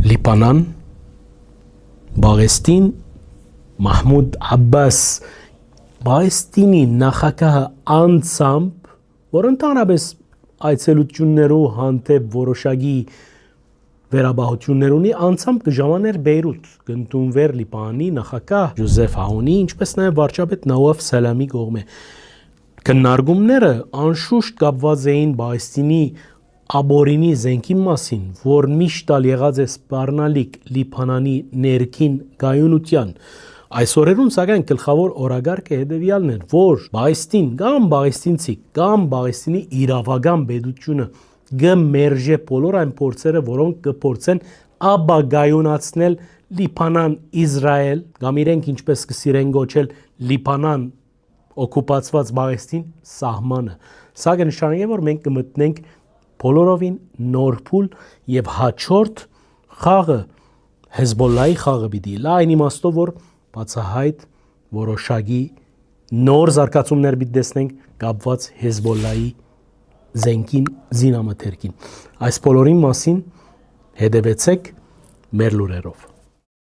Լիբանան, Բաղեստին, Մահմուդ Աբբաս Բաղեստինի նախագահը անձամբ, որ ընդհանրապես այցելություններով հանդեպ որոշակի վերաբահություններ ունի, անձամբ կժամաներ Բեյրութ, կընդունվեր Լիբանանի նախագահ Ջոզեֆ Աունի, ինչպես նաև վարչապետ Նաուաֆ Սալամի կողմէ։ Քննարկումները անշուշտ կապված էին Բաղեստինի աբորինի զենքի մասին, որ միշտ եղած է սպառնալիք Լիբանանի ներքին կայունության։ Այս օրերուն սակայն գլխավոր օրակարգը հետևյալն էր, որ Բաղեստին կամ բաղեստինցի կամ Բաղեստինի իրավական պետությունը կմերժե բոլոր այն փորձերը, որոնք կփորձեն ապագայունացնել Լիբանան-Իսրայել կամ իրենք ինչպես կսիրեն գոչել Լիբանան օկուպացված Բաղեստին սահմանը։ Սա կնշանակի, որ մենք կմտնենք բոլորովին նոր փուլ եւ հաջորդ խաղը Հեզբոլլայի խաղը պիտի լա այն իմաստով, որ բացահայտ որոշակի նոր զարգացումներ պիտի տեսնենք կապված Հեզբոլլայի զենքին զինամթերքին։ Այս բոլորին մասին հետևեցեք մեր լուրերով։